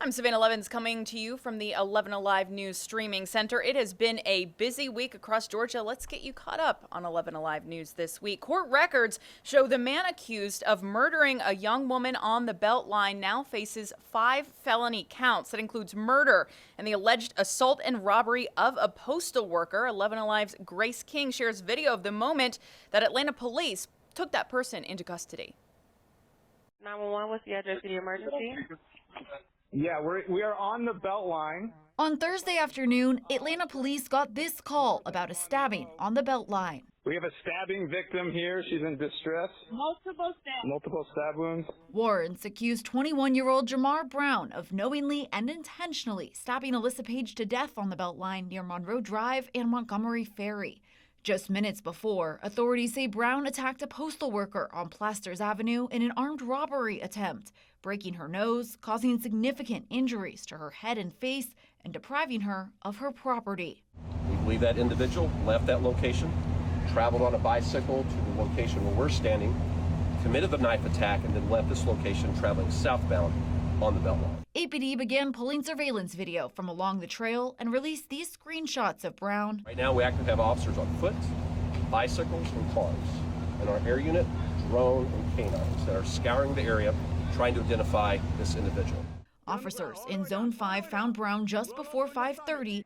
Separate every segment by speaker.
Speaker 1: I'm Savannah Levins coming to you from the 11Alive News Streaming Center. It has been a busy week across Georgia. Let's get you caught up on 11Alive News this week. Court records show the man accused of murdering a young woman on the Beltline now faces 5 felony counts. That includes murder and the alleged assault and robbery of a postal worker. 11Alive's Grace King shares video of the moment that Atlanta police took that person into custody.
Speaker 2: 911, what's the address of the emergency?
Speaker 3: Yeah, we are on the Beltline.
Speaker 4: On Thursday afternoon, Atlanta police got this call about a stabbing on the Beltline.
Speaker 3: We have a stabbing victim here. She's in distress. Multiple stab wounds.
Speaker 4: Warrants accused 21-year-old Jamar Brown of knowingly and intentionally stabbing Alyssa Page to death on the Beltline near Monroe Drive and Montgomery Ferry. Just minutes before, authorities say Brown attacked a postal worker on Plasters Avenue in an armed robbery attempt, breaking her nose, causing significant injuries to her head and face, and depriving her of her property.
Speaker 5: We believe that individual left that location, traveled on a bicycle to the location where we're standing, committed the knife attack, and then left this location traveling southbound on the Beltline.
Speaker 4: APD began pulling surveillance video from along the trail and released these screenshots of Brown.
Speaker 5: Right now, we actively have officers on foot, bicycles, and cars, and our air unit, drone, and canines that are scouring the area trying to identify this individual.
Speaker 4: Officers in Zone 5 found Brown just before 5:30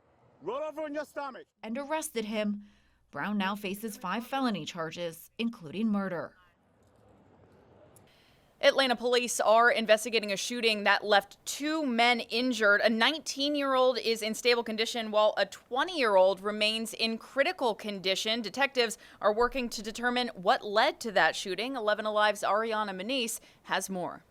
Speaker 4: and arrested him. Brown now faces 5 felony charges, including murder.
Speaker 1: Atlanta police are investigating a shooting that left 2 men injured. A 19-year-old is in stable condition while a 20-year-old remains in critical condition. Detectives are working to determine what led to that shooting. 11Alive's Ariana Manice has more.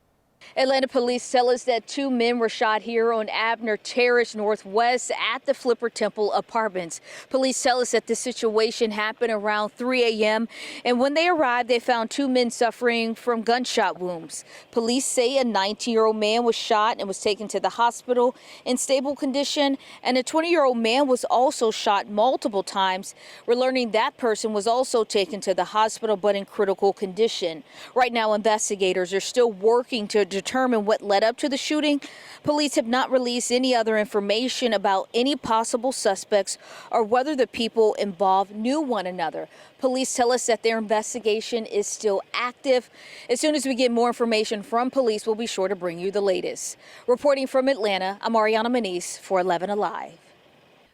Speaker 6: Atlanta police tell us that 2 men were shot here on Abner Terrace Northwest at the Flipper Temple Apartments. Police tell us that this situation happened around 3 a.m. and when they arrived, they found 2 men suffering from gunshot wounds. Police say a 19-year-old man was shot and was taken to the hospital in stable condition, and a 20-year-old man was also shot multiple times. We're learning that person was also taken to the hospital but in critical condition. Right now, investigators are still working to determine what led up to the shooting. Police have not released any other information about any possible suspects or whether the people involved knew one another. Police tell us that their investigation is still active. As soon as we get more information from police, we'll be sure to bring you the latest. Reporting from Atlanta, I'm Ariana Manice for 11Alive.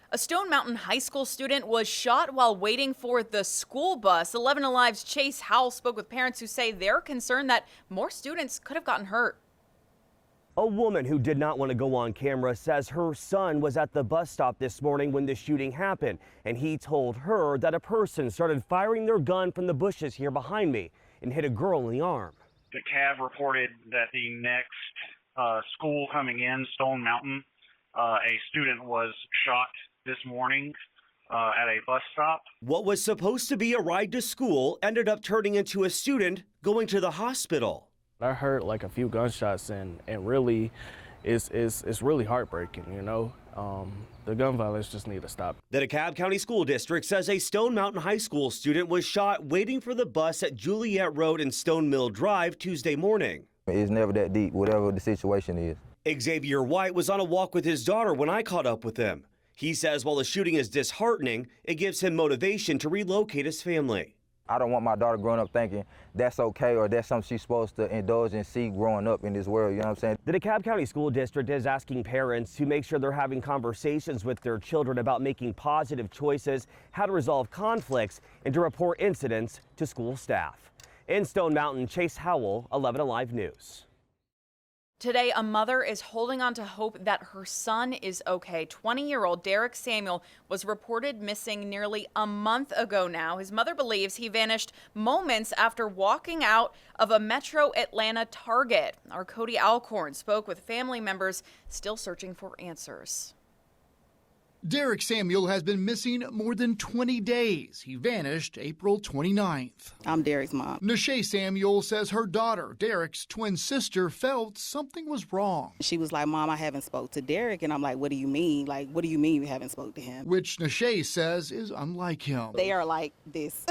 Speaker 1: A Stone Mountain High School student was shot while waiting for the school bus. 11Alive's Chase Howell spoke with parents who say they're concerned that more students could have gotten hurt.
Speaker 7: A woman who did not want to go on camera says her son was at the bus stop this morning when the shooting happened, and he told her that a person started firing their gun from the bushes here behind me and hit a girl in the arm.
Speaker 8: The CAV reported that the next school coming in, Stone Mountain, a student was shot this morning at a bus stop.
Speaker 7: What was supposed to be a ride to school ended up turning into a student going to the hospital.
Speaker 9: I heard like a few gunshots and really it's really heartbreaking, you know. The gun violence just need to stop.
Speaker 7: The DeKalb County School District says a Stone Mountain High School student was shot waiting for the bus at Juliet Road and Stone Mill Drive Tuesday morning.
Speaker 10: It's never that deep, whatever the situation is.
Speaker 7: Xavier White was on a walk with his daughter when I caught up with him. He says while the shooting is disheartening, it gives him motivation to relocate his family.
Speaker 10: I don't want my daughter growing up thinking that's okay or that's something she's supposed to indulge and see growing up in this world, you know what I'm saying?
Speaker 7: The DeKalb County School District is asking parents to make sure they're having conversations with their children about making positive choices, how to resolve conflicts, and to report incidents to school staff. In Stone Mountain, Chase Howell, 11Alive News.
Speaker 1: Today, a mother is holding on to hope that her son is okay. 20-year-old Derek Samuel was reported missing nearly a month ago now. His mother believes he vanished moments after walking out of a Metro Atlanta Target. Our Cody Alcorn spoke with family members still searching for answers.
Speaker 11: Derek Samuel has been missing more than 20 days. He vanished April 29th.
Speaker 12: I'm Derek's mom.
Speaker 11: Nashay Samuel says her daughter, Derek's twin sister, felt something was wrong.
Speaker 12: She was like, Mom, I haven't spoke to Derek. And I'm like, what do you mean? Like, what do you mean you haven't spoke to him?
Speaker 11: Which Nashay says is unlike him.
Speaker 12: They are like this.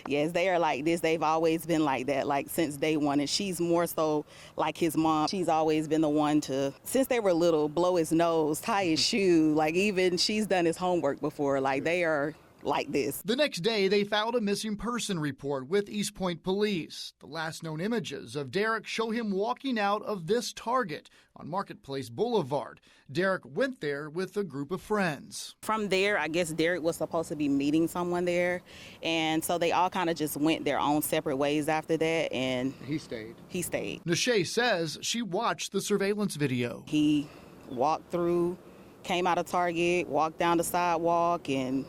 Speaker 12: Yes, they are like this. They've always been like that, like since day one. And she's more so like his mom. She's always been the one to, since they were little, blow his nose, tie his shoe. Like even she's done his homework before. Like they are like this.
Speaker 11: The next day, they filed a missing person report with East Point Police. The last known images of Derek show him walking out of this Target on Marketplace Boulevard. Derek went there with a group of friends.
Speaker 12: From there, I guess Derek was supposed to be meeting someone there. And so they all kind of just went their own separate ways after that. And
Speaker 11: he stayed.
Speaker 12: He stayed.
Speaker 11: Nashay says she watched the surveillance video.
Speaker 12: He walked through, came out of Target, walked down the sidewalk and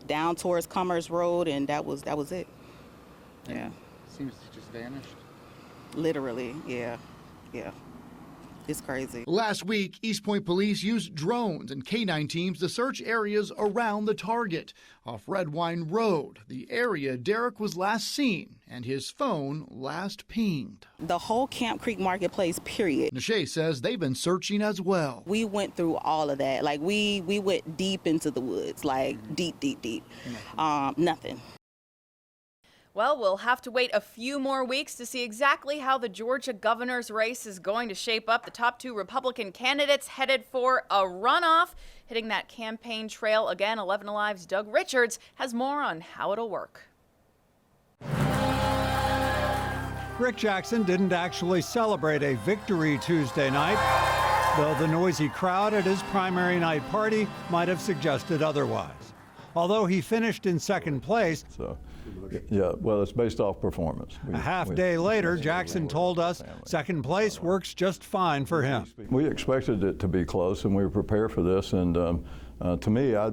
Speaker 12: down towards Commerce Road, and that was it. Yeah.
Speaker 11: Seems to just vanished.
Speaker 12: Literally, yeah. It's crazy.
Speaker 11: Last week, East Point Police used drones and K-9 teams to search areas around the Target. Off Red Wine Road, the area Derek was last seen and his phone last pinged.
Speaker 12: The whole Camp Creek Marketplace, period.
Speaker 11: Nashay says they've been searching as well.
Speaker 12: We went through all of that. Like we went deep into the woods, like deep. Nothing.
Speaker 1: Well, we'll have to wait a few more weeks to see exactly how the Georgia governor's race is going to shape up. The top two Republican candidates headed for a runoff. Hitting that campaign trail again, 11Alive's Doug Richards has more on how it'll work.
Speaker 13: Rick Jackson didn't actually celebrate a victory Tuesday night, though the noisy crowd at his primary night party might have suggested otherwise. Although he finished in second place,
Speaker 14: yeah, well, it's based off performance.
Speaker 13: A half day later, Jackson told us second place works just fine for him.
Speaker 14: We expected it to be close, and we were prepared for this. And to me, I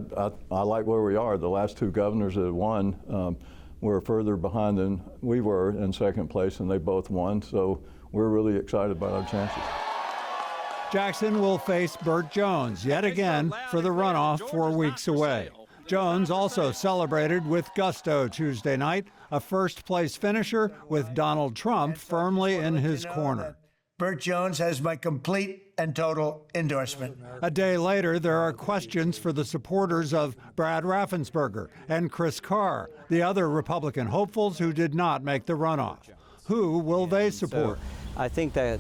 Speaker 14: like where we are. The last two governors that won were further behind than we were in second place, and they both won. So we're really excited about our chances.
Speaker 13: Jackson will face Burt Jones yet again for the runoff 4 weeks away. Jones also celebrated with gusto Tuesday night, a first-place finisher with Donald Trump firmly in his corner.
Speaker 15: Burt Jones has my complete and total endorsement.
Speaker 13: A day later, there are questions for the supporters of Brad Raffensperger and Chris Carr, the other Republican hopefuls who did not make the runoff. Who will they support?
Speaker 16: I think that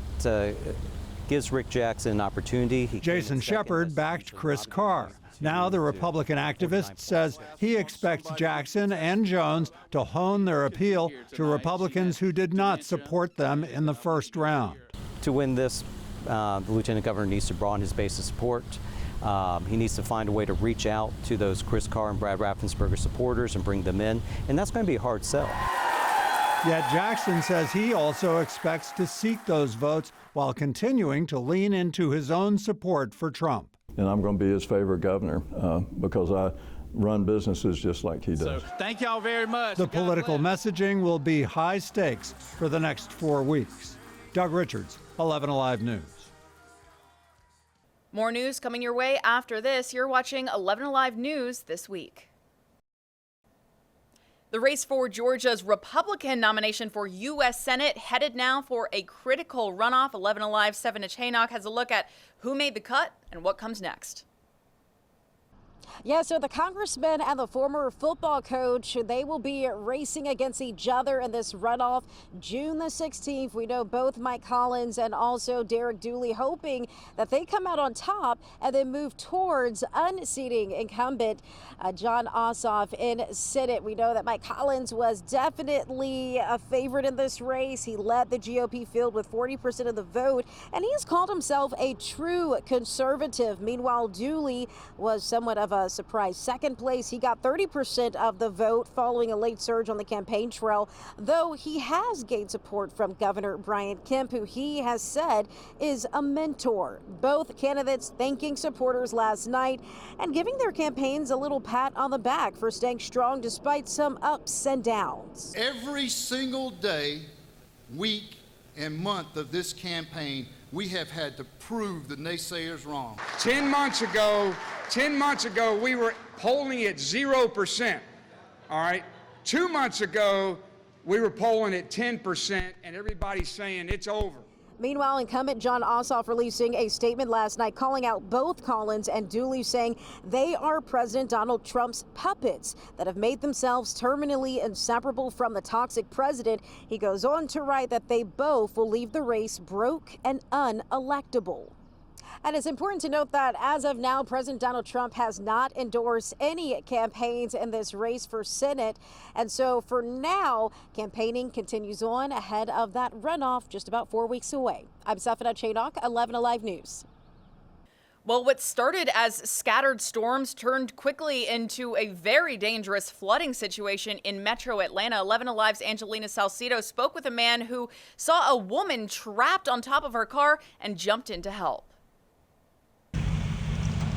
Speaker 16: gives Rick Jackson an opportunity.
Speaker 13: Jason Shepard backed Chris Carr. Now the Republican activist says he expects Jackson and Jones to hone their appeal to Republicans who did not support them in the first round.
Speaker 16: To win this, the Lieutenant Governor needs to broaden his base of support. He needs to find a way to reach out to those Chris Carr and Brad Raffensperger supporters and bring them in, and that's going to be a hard sell.
Speaker 13: Yet Jackson says he also expects to seek those votes while continuing to lean into his own support for Trump.
Speaker 14: And I'm going to be his favorite governor because I run businesses just like he does.
Speaker 13: So, thank y'all very much. The political messaging will be high stakes for the next 4 weeks. Doug Richards, 11Alive News.
Speaker 1: More news coming your way after this. You're watching 11Alive News this week. The race for Georgia's Republican nomination for U.S. Senate headed now for a critical runoff. 11Alive 7 Haynock has a look at who made the cut and what comes next.
Speaker 17: Yeah, so the congressman and the former football coach, they will be racing against each other in this runoff June the 16th. We know both Mike Collins and also Derek Dooley hoping that they come out on top and then move towards unseating incumbent John Ossoff in Senate. We know that Mike Collins was definitely a favorite in this race. He led the GOP field with 40% of the vote, and he has called himself a true conservative. Meanwhile, Dooley was somewhat of a surprise second place. He got 30% of the vote following a late surge on the campaign trail, though he has gained support from Governor Brian Kemp, who he has said is a mentor. Both candidates thanking supporters last night and giving their campaigns a little pat on the back for staying strong despite some ups and downs.
Speaker 18: Every single day, week, and month of this campaign, we have had to prove the naysayers wrong.
Speaker 19: 10 months ago, we were polling at 0%, all right? 2 months ago, we were polling at 10%, and everybody's saying it's over.
Speaker 17: Meanwhile, incumbent John Ossoff releasing a statement last night calling out both Collins and Dooley, saying they are President Donald Trump's puppets that have made themselves terminally inseparable from the toxic president. He goes on to write that they both will leave the race broke and unelectable. And it's important to note that as of now, President Donald Trump has not endorsed any campaigns in this race for Senate. And so for now, campaigning continues on ahead of that runoff just about 4 weeks away. I'm Safina Chaynock, 11Alive News.
Speaker 1: Well, what started as scattered storms turned quickly into a very dangerous flooding situation in metro Atlanta. 11Alive's Angelina Salcido spoke with a man who saw a woman trapped on top of her car and jumped in to help.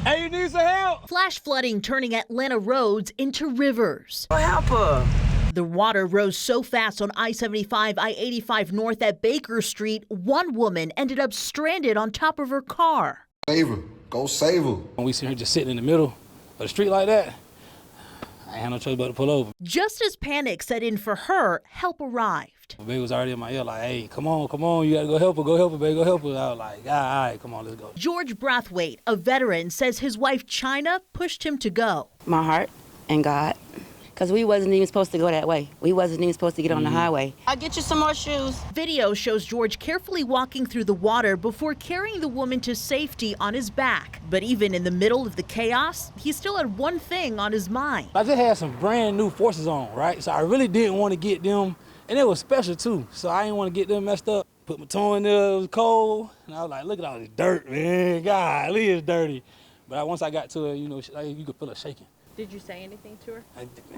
Speaker 20: Hey, you need some help? Flash flooding turning Atlanta roads into rivers. Help her. The water rose so fast on I-75, I-85 north at Baker Street, one woman ended up stranded on top of her car.
Speaker 21: Save her. Go save her.
Speaker 22: When we see her just sitting in the middle of the street like that, I had no choice but to pull over.
Speaker 20: Just as panic set in for her, help arrived.
Speaker 22: My baby was already in my ear like, hey, come on, you gotta go help her, baby, go help her. I was like, all right, come on, let's go.
Speaker 20: George Brathwaite, a veteran, says his wife China pushed him to go.
Speaker 23: My heart and God, because we wasn't even supposed to go that way. We wasn't even supposed to get on the highway. I'll get you some more shoes.
Speaker 20: Video shows George carefully walking through the water before carrying the woman to safety on his back. But even in the middle of the chaos, he still had one thing on his mind.
Speaker 22: I just had some brand new forces on, right? So I really didn't want to get them, and it was special too. So I didn't want to get them messed up. Put my toe in there, it was cold, and I was like, look at all this dirt, man. Golly, it's dirty. But once I got to it, you know, you could feel it shaking.
Speaker 1: Did you say anything to her?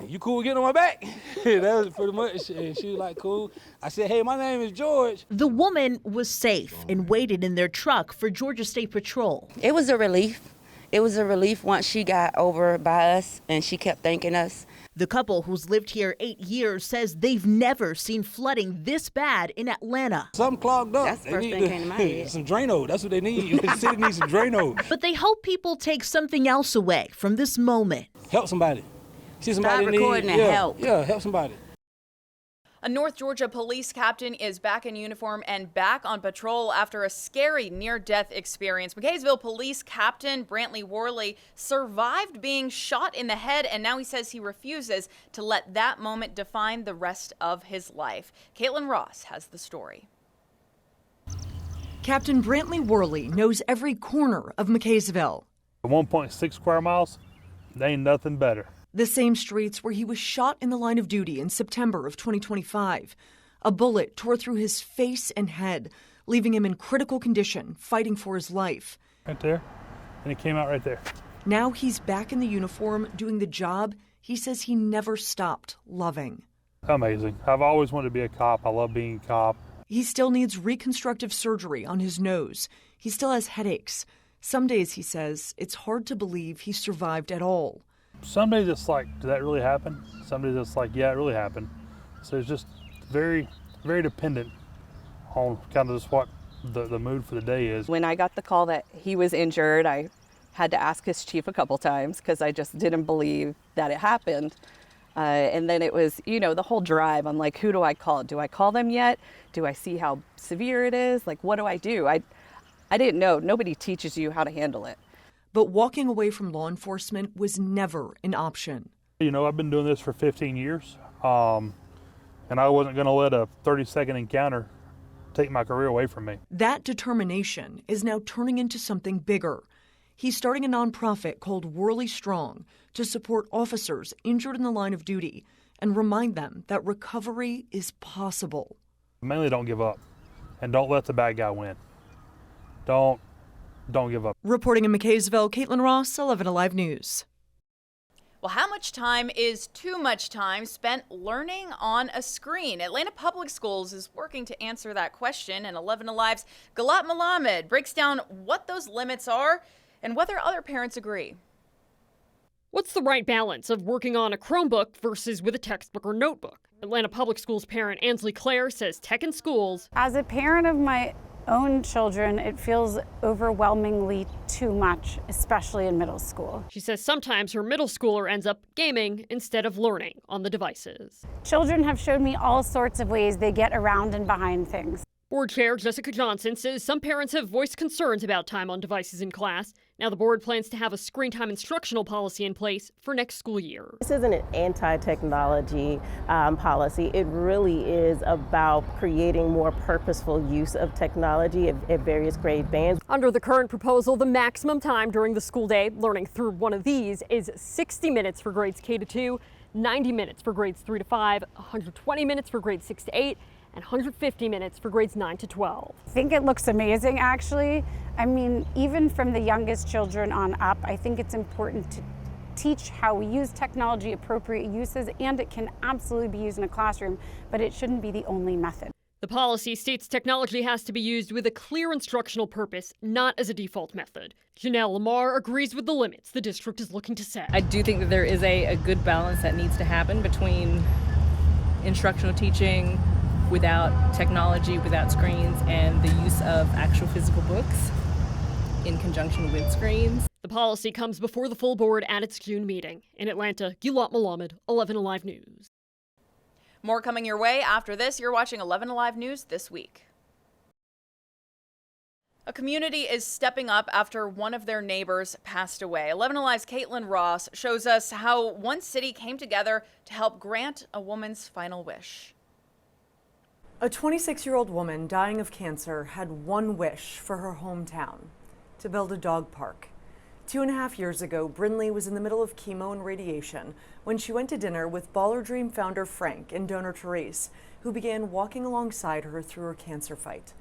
Speaker 22: You cool getting on my back? That was pretty much, and she was like, cool. I said, hey, my name is George.
Speaker 20: The woman was safe and waited in their truck for Georgia State Patrol.
Speaker 23: It was a relief. It was a relief once she got over by us and she kept thanking us.
Speaker 20: The couple who's lived here 8 years says they've never seen flooding this bad in Atlanta.
Speaker 22: Something clogged up.
Speaker 23: That's the first thing came to my head.
Speaker 22: Some Drano. That's what they need. The city needs some Drano.
Speaker 20: But they hope people take something else away from this moment.
Speaker 22: Help somebody. See somebody
Speaker 23: Start recording and help.
Speaker 22: Yeah, help somebody.
Speaker 1: A North Georgia police captain is back in uniform and back on patrol after a scary near-death experience. McKaysville Police Captain Brantley Worley survived being shot in the head, and now he says he refuses to let that moment define the rest of his life. Caitlin Ross has the story.
Speaker 24: Captain Brantley Worley knows every corner of McKaysville.
Speaker 25: 1.6 square miles, they ain't nothing better.
Speaker 24: The same streets where he was shot in the line of duty in September of 2025. A bullet tore through his face and head, leaving him in critical condition, fighting for his life.
Speaker 25: Right there, and it came out right there.
Speaker 24: Now he's back in the uniform, doing the job he says he never stopped loving.
Speaker 25: Amazing. I've always wanted to be a cop. I love being a cop.
Speaker 24: He still needs reconstructive surgery on his nose. He still has headaches. Some days, he says, it's hard to believe he survived at all.
Speaker 25: Some days it's like, did that really happen? Some days it's like, yeah, it really happened. So it's just very, very dependent on kind of just what the mood for the day is.
Speaker 26: When I got the call that he was injured, I had to ask his chief a couple times because I just didn't believe that it happened. And then it was, you know, the whole drive. I'm like, who do I call? Do I call them yet? Do I see how severe it is? Like, what do I do? I didn't know. Nobody teaches you how to handle it.
Speaker 24: But walking away from law enforcement was never an option.
Speaker 25: You know, I've been doing this for 15 years, and I wasn't going to let a 30-second encounter take my career away from me.
Speaker 24: That determination is now turning into something bigger. He's starting a nonprofit called Worley Strong to support officers injured in the line of duty and remind them that recovery is possible.
Speaker 25: Mainly don't give up, and don't let the bad guy win. Don't give up.
Speaker 24: Reporting in McKaysville, Caitlin Ross, 11Alive News.
Speaker 1: Well, how much time is too much time spent learning on a screen? Atlanta Public Schools is working to answer that question, and 11Alive's Galat Malamed breaks down what those limits are and whether other parents agree.
Speaker 27: What's the right balance of working on a Chromebook versus with a textbook or notebook? Atlanta Public Schools parent Ansley Clare says tech in schools.
Speaker 28: As a parent of my
Speaker 2: own children, it feels overwhelmingly too much, especially in middle school.
Speaker 27: She says sometimes her middle schooler ends up gaming instead of learning on the devices.
Speaker 2: Children have showed me all sorts of ways they get around and behind things.
Speaker 27: Board Chair Jessica Johnson says some parents have voiced concerns about time on devices in class. Now the board plans to have a screen time instructional policy in place for next school year.
Speaker 3: This isn't an anti-technology policy. It really is about creating more purposeful use of technology at various grade bands.
Speaker 27: Under the current proposal, the maximum time during the school day learning through one of these is 60 minutes for grades K to 2, 90 minutes for grades 3 to 5, 120 minutes for grades 6 to 8, and 150 minutes for grades 9 to 12.
Speaker 2: I think it looks amazing, actually. I mean, even from the youngest children on up, I think it's important to teach how we use technology, appropriate uses, and it can absolutely be used in a classroom, but it shouldn't be the only method.
Speaker 27: The policy states technology has to be used with a clear instructional purpose, not as a default method. Janelle Lamar agrees with the limits the district is looking to set.
Speaker 4: I do think that there is a good balance that needs to happen between instructional teaching without technology, without screens, and the use of actual physical books in conjunction with screens.
Speaker 27: The policy comes before the full board at its June meeting. In Atlanta, Gilad Malamed, 11Alive News.
Speaker 1: More coming your way after this. You're watching 11Alive News this week. A community is stepping up after one of their neighbors passed away. 11Alive's Caitlin Ross shows us how one city came together to help grant a woman's final wish.
Speaker 24: A 26-year-old woman dying of cancer had one wish for her hometown: to build a dog park. 2.5 years ago, Brinley was in the middle of chemo and radiation when she went to dinner with Baller Dream founder Frank and donor Therese, who began walking alongside her through her cancer fight.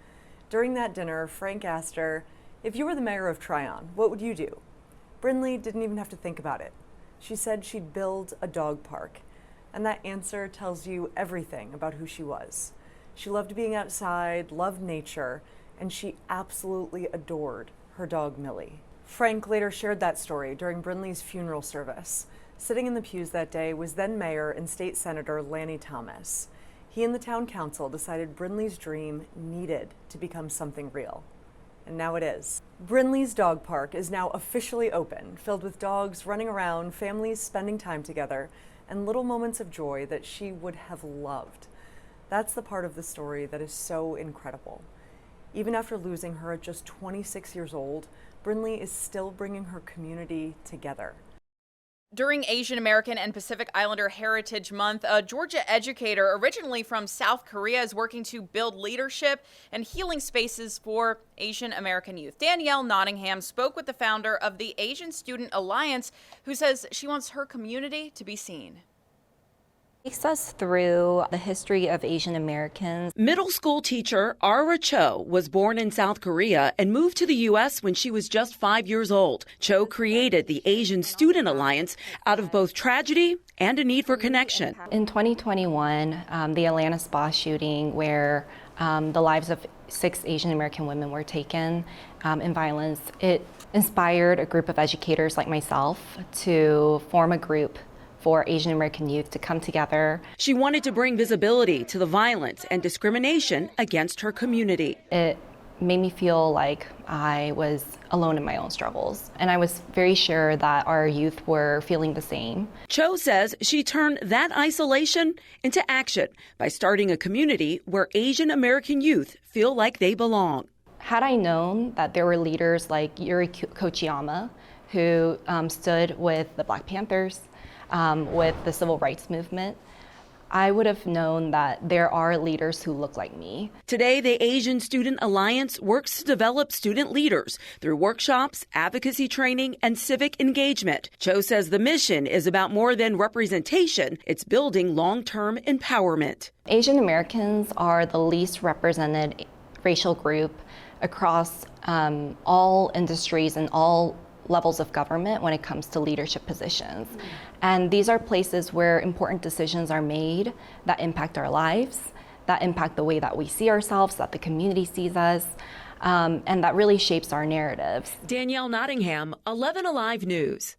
Speaker 24: During that dinner, Frank asked her, "If you were the mayor of Tryon, what would you do?" Brinley didn't even have to think about it. She said she'd build a dog park. And that answer tells you everything about who she was. She loved being outside, loved nature, and she absolutely adored her dog Millie. Frank later shared that story during Brinley's funeral service. Sitting in the pews that day was then Mayor and State Senator Lanny Thomas. He and the town council decided Brinley's dream needed to become something real. And now it is. Brinley's dog park is now officially open, filled with dogs running around, families spending time together, and little moments of joy that she would have loved. That's the part of the story that is so incredible. Even after losing her at just 26 years old, Brinley is still bringing her community together.
Speaker 1: During Asian American and Pacific Islander Heritage Month, a Georgia educator originally from South Korea is working to build leadership and healing spaces for Asian American youth. Danielle Nottingham spoke with the founder of the Asian Student Alliance, who says she wants her community to be seen.
Speaker 5: Takes us through the history of Asian Americans.
Speaker 6: Middle school teacher Ara Cho was born in South Korea and moved to the U.S. when she was just 5 years old. Cho created the Asian Student Alliance out of both tragedy and a need for connection.
Speaker 5: In 2021, the Atlanta spa shooting, where the lives of 6 Asian American women were taken in violence, it inspired a group of educators like myself to form a group for Asian American youth to come together.
Speaker 6: She wanted to bring visibility to the violence and discrimination against her community.
Speaker 5: It made me feel like I was alone in my own struggles, and I was very sure that our youth were feeling the same.
Speaker 6: Cho says she turned that isolation into action by starting a community where Asian American youth feel like they belong.
Speaker 5: Had I known that there were leaders like Yuri Kochiyama, who stood with the Black Panthers, with the civil rights movement, I would have known that there are leaders who look like me.
Speaker 6: Today, the Asian Student Alliance works to develop student leaders through workshops, advocacy training, and civic engagement. Cho says the mission is about more than representation. It's building long-term empowerment.
Speaker 5: Asian Americans are the least represented racial group across all industries and all levels of government when it comes to leadership positions. And these are places where important decisions are made that impact our lives, that impact the way that we see ourselves, that the community sees us, and that really shapes our narratives.
Speaker 6: Danielle Nottingham, 11Alive News.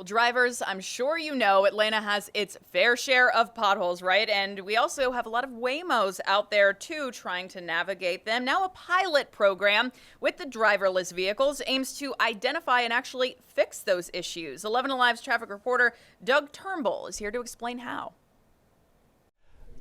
Speaker 1: Well, drivers, I'm sure you know Atlanta has its fair share of potholes, right? And we also have a lot of Waymos out there, too, trying to navigate them. Now, a pilot program with the driverless vehicles aims to identify and actually fix those issues. 11Alive's traffic reporter Doug Turnbull is here to explain how.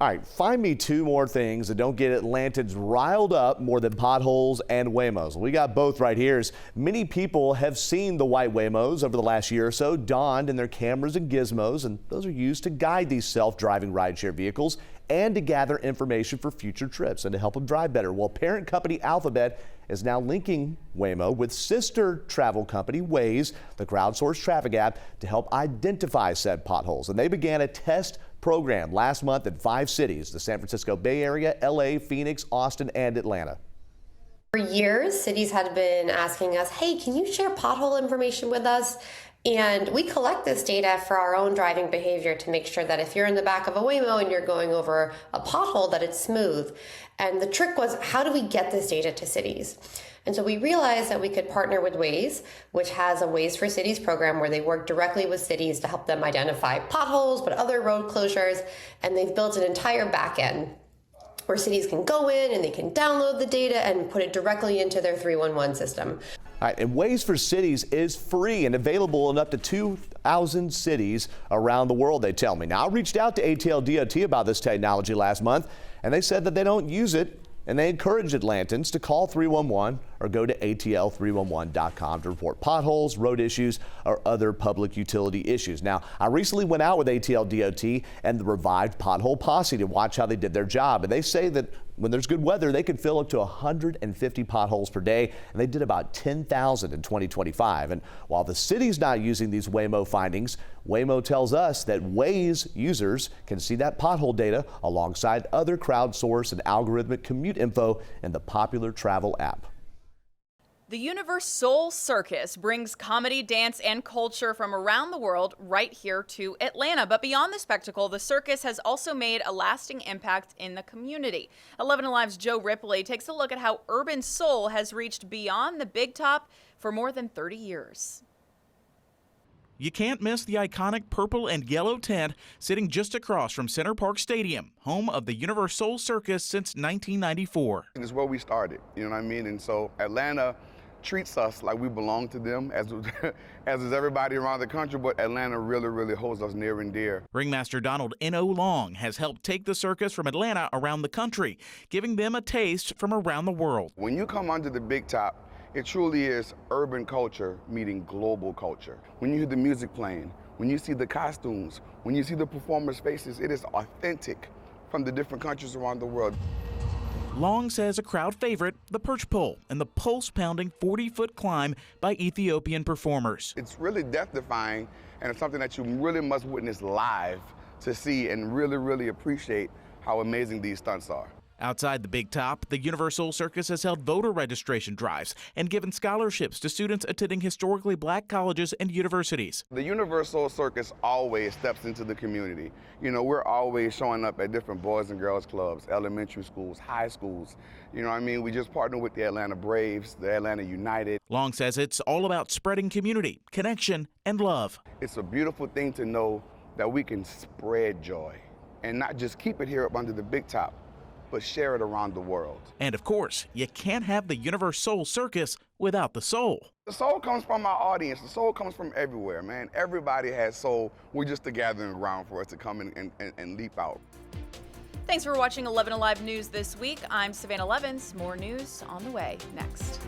Speaker 7: All right, find me two more things that don't get Atlantans riled up more than potholes and Waymos. We got both right here. As many people have seen the white Waymos over the last year or so donned in their cameras and gizmos, and those are used to guide these self-driving rideshare vehicles and to gather information for future trips and to help them drive better. Well, parent company Alphabet is now linking Waymo with sister travel company Waze, the crowdsourced traffic app, to help identify said potholes. And they began a test program last month in 5 cities, the San Francisco Bay Area, LA, Phoenix, Austin, and Atlanta.
Speaker 8: For years, cities had been asking us, hey, can you share pothole information with us? And we collect this data for our own driving behavior to make sure that if you're in the back of a Waymo and you're going over a pothole, that it's smooth. And the trick was, how do we get this data to cities? And so we realized that we could partner with Waze, which has a Waze for Cities program where they work directly with cities to help them identify potholes, but other road closures. And they've built an entire backend where cities can go in and they can download the data and put it directly into their 311 system.
Speaker 7: All right, and Waze for Cities is free and available in up to 2,000 cities around the world, they tell me. Now, I reached out to ATL DOT about this technology last month, and they said that they don't use it, and they encourage Atlantans to call 311 or go to atl311.com to report potholes, road issues, or other public utility issues. Now, I recently went out with ATL DOT and the revived Pothole Posse to watch how they did their job, and they say that when there's good weather, they can fill up to 150 potholes per day, and they did about 10,000 in 2025. And while the city's not using these Waymo findings, Waymo tells us that Waze users can see that pothole data alongside other crowdsourced and algorithmic commute info in the popular travel app.
Speaker 1: The Universal Circus brings comedy, dance, and culture from around the world right here to Atlanta. But beyond the spectacle, the circus has also made a lasting impact in the community. 11Alive's Joe Ripley takes a look at how urban soul has reached beyond the big top for more than 30 years.
Speaker 9: You can't miss the iconic purple and yellow tent sitting just across from Center Park Stadium, home of the Universal Circus since 1994.
Speaker 10: It's where we started, you know what I mean? And so Atlanta treats us like we belong to them, as is everybody around the country, but Atlanta really holds us near and dear.
Speaker 9: Ringmaster Donald N.O. Long has helped take the circus from Atlanta around the country, giving them a taste from around the world.
Speaker 10: When you come under the big top, it truly is urban culture meeting global culture. When you hear the music playing, when you see the costumes, when you see the performers' faces, it is authentic from the different countries around the world.
Speaker 9: Long says a crowd favorite, the perch pole, and the pulse-pounding 40-foot climb by Ethiopian performers.
Speaker 10: It's really death-defying, and it's something that you really must witness live to see and really appreciate how amazing these stunts are.
Speaker 9: Outside the big top, the Universal Circus has held voter registration drives and given scholarships to students attending historically black colleges and universities.
Speaker 10: The Universal Circus always steps into the community. You know, we're always showing up at different boys and girls clubs, elementary schools, high schools. You know what I mean? We just partnered with the Atlanta Braves, the Atlanta United.
Speaker 9: Long says it's all about spreading community, connection, and love.
Speaker 10: It's a beautiful thing to know that we can spread joy and not just keep it here up under the big top, but share it around the world.
Speaker 9: And of course, you can't have the Universal Circus without the soul.
Speaker 10: The soul comes from our audience. The soul comes from everywhere, man. Everybody has soul. We're just the gathering ground for us to come in and leap out.
Speaker 1: Thanks for watching 11Alive News this week. I'm Savannah Levins. More news on the way next.